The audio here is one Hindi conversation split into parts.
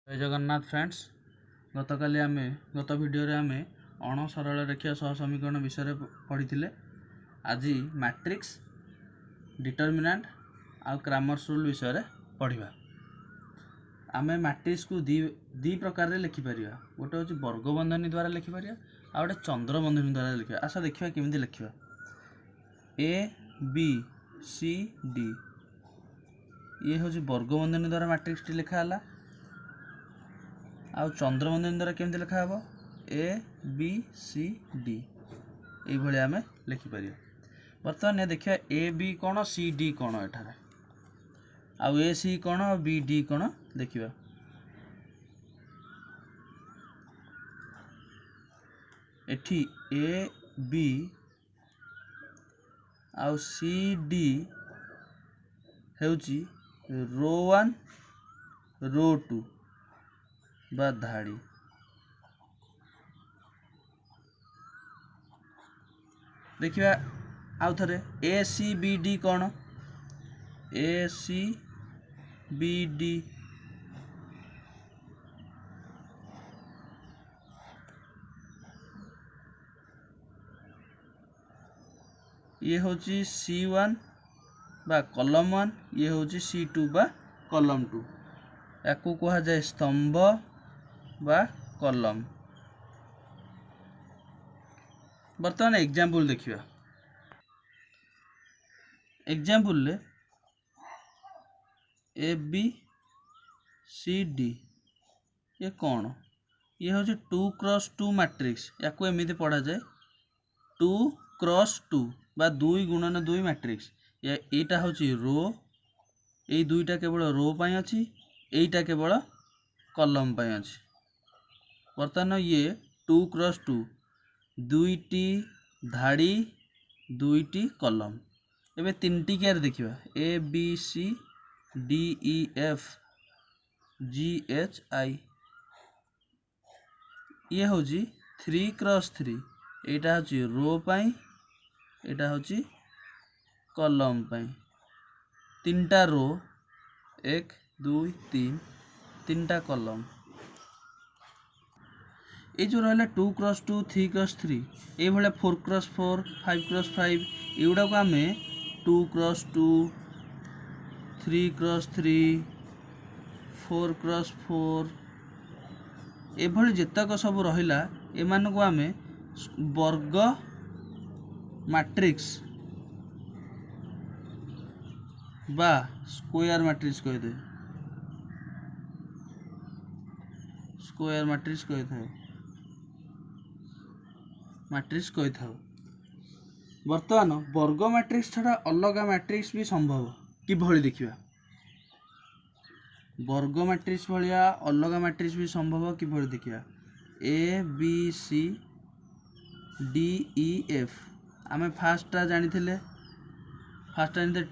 जय जगन्नाथ फ्रेंड्स। गत वीडियो रे आमे अण सरल रेखीय सह समीकरण विषय पढ़ी। आज मैट्रिक्स डिटरमिनेंट आउ क्रैमर्स रूल विषय पढ़ा। आमे मैट्रिक्स को दी प्रकार रे लिखि परिया। गोटे होची वर्ग बंधनी द्वारा लिखि परिया, आ गोटे चंद्र बंधनी द्वारा लिखिया। आशा देखिया केमिति लिखिया। ए बी सी डी ये होची वर्ग बंधनी द्वारा मैट्रिक्स टी लिखा हला। आउ चंद्र बंधनी द्वारा केमती लिखा हम ए बी सी डी ये आम लिखिपर। बर्तमान देखिए ए बी कौन सी डी कौन एठार आउ ए सी कौन बी डी कौन देखिए। एठी ए बी आउ सी डी हेउची रो 1 रो 2 बा धाड़ी। देखिए आउ थरे ए सी बी डी कौन ए सी बी डी ये होची C1 बा कॉलम 1 ये होची C2 बा कॉलम 2 याकू कहा जाए स्तंभ बा कॉलम। बर्तमान एग्जांपल देखिया। एग्जांपल ले ए बी सी डी ये कौन ये होची 2 क्रॉस 2 मैट्रिक्स। याकू एमिति पढ़ा जाए 2 क्रॉस 2 बा 2 गुणन 2 मैट्रिक्स। एटा होची रो ए दुईटा केवल रो पाई अछि, एटा केवल कॉलम पाई अछि। वर्तमान ये 2 क्रॉस 2 दुईटी धाड़ी दुईटी कॉलम। एबे तीनटी केयर देखिबा A B C D E F G H I ये होची 3 क्रॉस 3 एटा होची रो पाई एटा होची कॉलम पाई। तीनटा रो 1 2 3 तीनटा कॉलम। ये जो रहा 2 क्रॉस 2 3 क्रॉस 3 ये 4 क्रॉस 4 5 क्रॉस 5 युड़ा को आम 2 क्रॉस 2 3 क्रॉस 3 4 क्रॉस 4 ये जेतक सब रहा एमान को आम वर्ग मैट्रिक्स बा स्क्वायर मैट्रिक्स कहते स्क्वायर मैट्रिक्स कहते मैट्रिक्स कही था। बर्तमान वर्ग मैट्रिक्स छड़ा अलग मैट्रिक्स भी संभव कि देखिए। वर्ग मैट्रिक्स भाया अलग मैट्रिक्स भी संभव कि देखिए। A B C D E F आम फास्ट जानी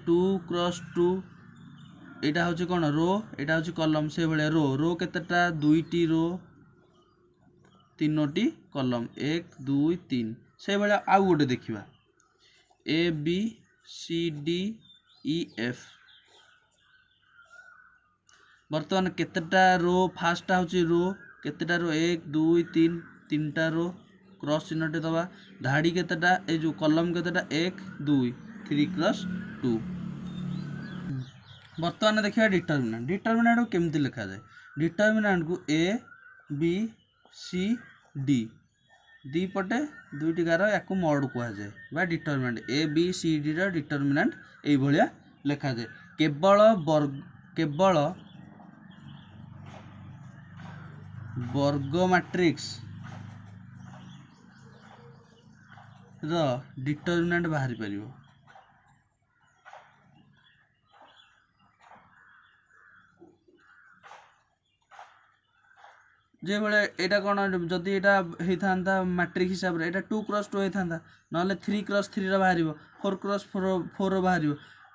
2 क्रॉस 2 एटा होची कौन रो एटा होची कॉलम। से भाया रो रो केतेटा दुईटी रो तीनोटी कॉलम 1 2 3 से भाया। आउ गोटे देखिबा A B C D E F. बर्तमान केतेटा रो फास्ट होची रो केतेटा रो 1 2 3 तीनटा रो क्रॉस चिन्हटे दबा। धाड़ी केतेटा ए जो कॉलम केतेटा 1 2 3 क्रॉस 2। बर्तमान देखिए डिटरमिनेंट। डिटरमिनेंट को केमती लिखा जाए। डिटरमिनेंट को ए बी सी डी दी पटे दुईटी गार या मॉड कह जाए बा determinant A B C D रो डिटरमिनेंट एई भलिया लिखा जाए। केवल वर्ग मैट्रिक्स रो डिटरमिनेंट बाहरी परियो। जे बड़े एटा कौन जदि एटा होता मैट्रिक हिसाब से 2 क्रॉस 2 होता ना 3 क्रॉस 3 बाहर 4 क्रॉस 4 बाहर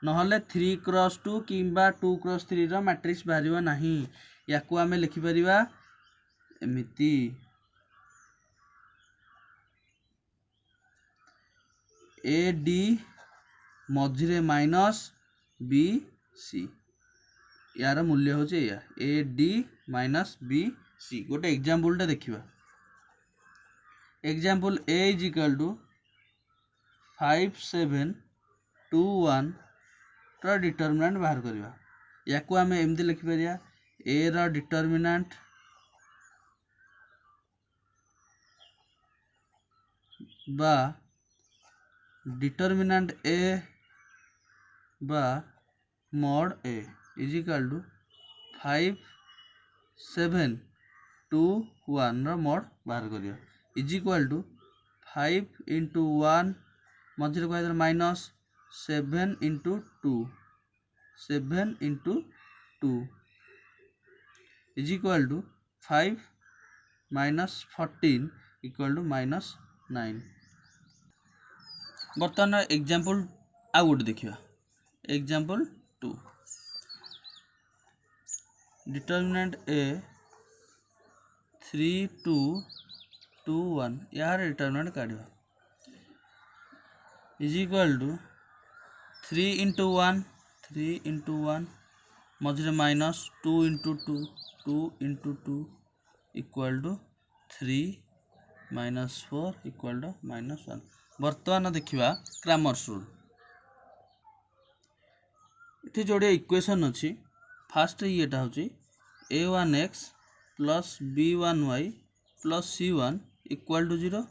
ना 3 क्रॉस 2 कि 2 क्रॉस 3 मैट्रिक्स बाहर ना। या आम लिखिपर एमती ए डी मझिरे माइनस बी सी यार मूल्य हूँ या A D minus B C. गोटे एग्जाम्पल देखा। Example A is equal to 5 7 2 1 ର डिटरमिनांट बाहर करवा। या आम एमती लिखिपर ए रो डिटरमिनांट बा डिटरमिनांट ए बा mod A is equal to 5 7 2 1 रो मॉड बाहर करवा इज इक्वल टू 5 इंटू 1 मझे कह minus 7 into 2 7 into 2 is equal to 5 minus 14 equal to minus 9। बर्तमान एग्जाम्पल आउ गोटे देखा। एग्जाम्पल 2 डिटरमिनांट ए 3 2 2 1 यार डिटरमिनांट काढ़ा इज इक्वल टू 3 इंटू 1 मझे minus 2 into 2 into 2 equal to 3 minus 4 equal to minus 1। बर्तमान देखा क्रैमर्स रूल। ये जोड़े इक्वेशन अच्छी फास्ट येटा हूँ a1x plus b1y plus c1 equal to 0।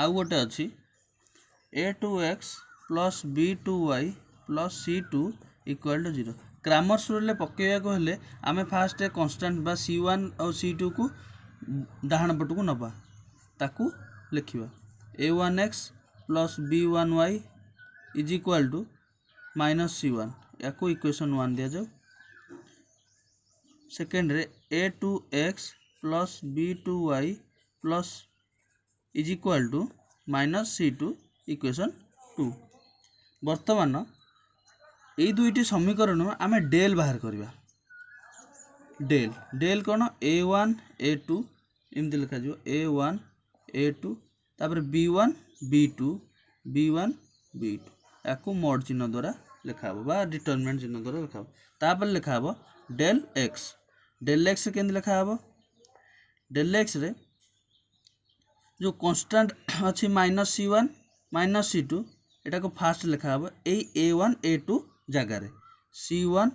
आउ गोटे अच्छी a2x plus b2y plus c2 equal to 0। Cramer's rule पकेवा को हेले आमे फास्ट कांस्टेंट बा c1 और c2 को डाहाण पट को नबा ताकू लिखिबा a1x plus b1y is equal to minus c1 या को इक्वेशन 1 दिया जाओ। सेकेंड रे a2x plus b2y plus is equal to minus c2 equation 2। बर्तमान ये दुईटी समीकरण आम डेल बाहर करवा। डेल डेल कौन a1 a2 एमती लिखा जो a1 a2 तापर b1 b2 b1 b2 या मोड चिन्ह द्वारा लिखा बा डिटरमिनेंट चिन्ह द्वारा लिखा। तापर लिखा डेल एक्स के लिखा डेल एक्स रे जो कांस्टेंट अच्छी माइनस c1 माइनस c2 एटा को फास्ट लिखा a1 a2 जगार c1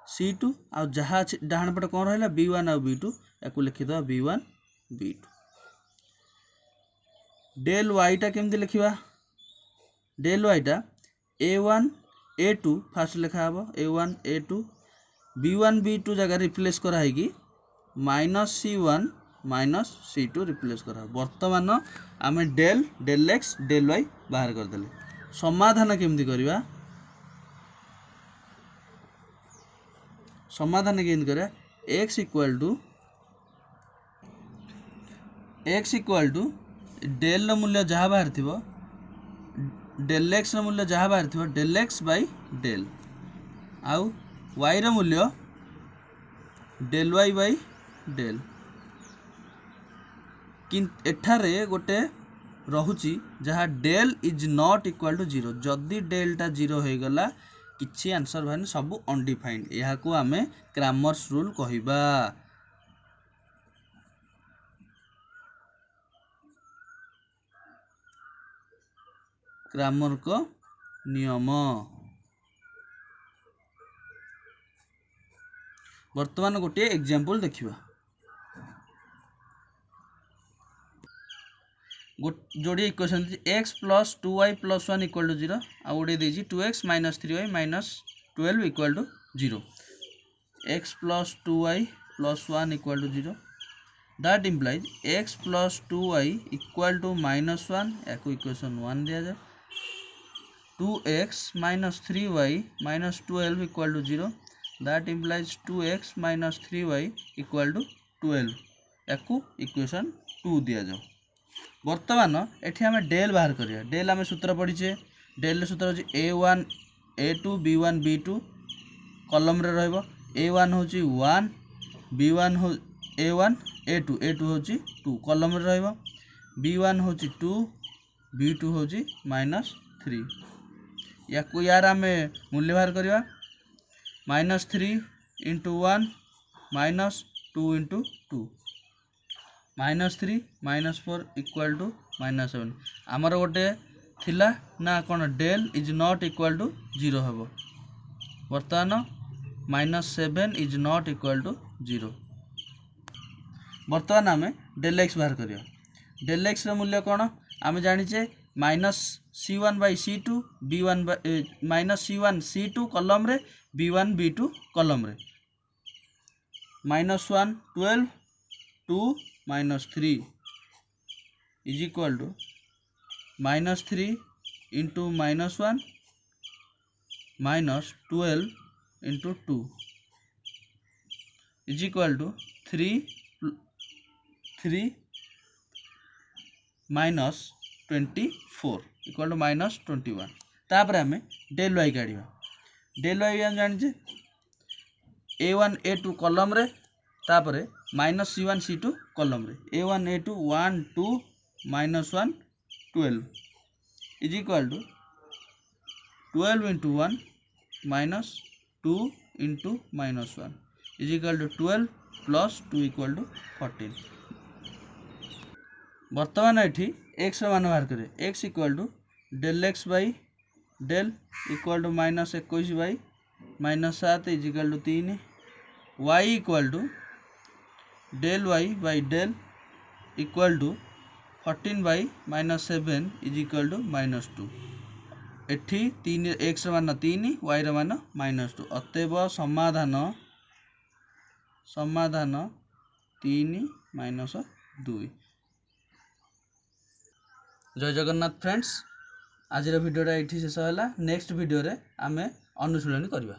c2 आ जहाँ डाहाण पटे कौन रहा b1 और b2 या लिखिद b1 b2। डेल वाई टा केमती लिखा डेल वाई टा a1 a2 फास्ट लिखा a1 a2 b1 b2 जगह रिप्लेस कराई minus c1 minus c2 replace करा। बर्तमान आम डेल एक्स डेल वाई बाहर करदे। समाधान केमती करवा समाधान केमती करा x इक्वल टू डेल मूल्य जहाँ बाहर थी डेल एक्स मूल्य जहाँ बाहर थी डेल एक्स बाई डेल आउ वाई मूल्य डेल वाई बाई डेल कि एठारे गोटे रहुची जहाँ del is not equal to 0 जदि डेलटा 0 हो गला किछि आंसर भाई सब अनडिफाइंड यहाँ को आम क्रैमर्स रूल कहबा। क्रैमर को नियम। वर्तमान गोटे एग्जांपल देखिबा। जोड़ी equation x plus 2y plus 1 equal to 0 आ गोटे देजी 2x minus 3y minus 12 equal to 0 x plus 2y plus 1 equal to 0 that implies x plus 2y equal to minus 1 या इक्वेशन 1 दिया जाए 2x minus 3y minus 12 equal to 0 that implies 2x minus 3y equal to 12 या इक्वेशन 2 दिया जाओ। बर्तमान एठी आमे डेल बाहर करिया। डेल आमे सूत्र पढ़ीचे डेल सूत्र होची a1 a2 b1 b2 column रे रहइबो a1 होची 1 b1 हो a1 a2 a2 होची 2 कॉलम रे रहइबो b1 होची 2 b2 होची -3 या को यार आमे मूल्य बाहर करिया -3 into 1 minus 2 into 2 -3 -4 equal to -7 आमर गोटे थिला ना कौन del is not equal to 0 हम बर्तमान -7 इज नॉट इक्वल टू 0 बर्तमान आम डेल एक्स बाहर करिया डेल एक्स मूल्य कौन आम जाचे -c1/c2 b1 -c1c2 कलम रे b1 b2 कलम रे -1 12 2 -3 is equal to -3 into -1 -12 into 2 is equal to 3 -24 equal to -21 तापर आम डेल वाई काढ़ा डेल वाई आम जाने a1 a2 कलम रे तापर -c1 c2 कलम रे a1 a2 1 2 -1 12 is equal to 12 into 1 -2 into -1 is equal to 12 plus 2 equal to 14 बर्तमान ये एक्स मान बाहर करें x equal to del x by del equal to -21 by -7 is equal to 3 y equal to del y by del equal to 14 by -7 is equal to -2 एठी 3 एक्स मान 3 वाई मान -2 अतएव समाधान 3 -2 जय जगन्नाथ फ्रेंड्स आज वीडियोटा ये शेष है नेक्स्ट वीडियो रे आमे अनुशीलनी करवा।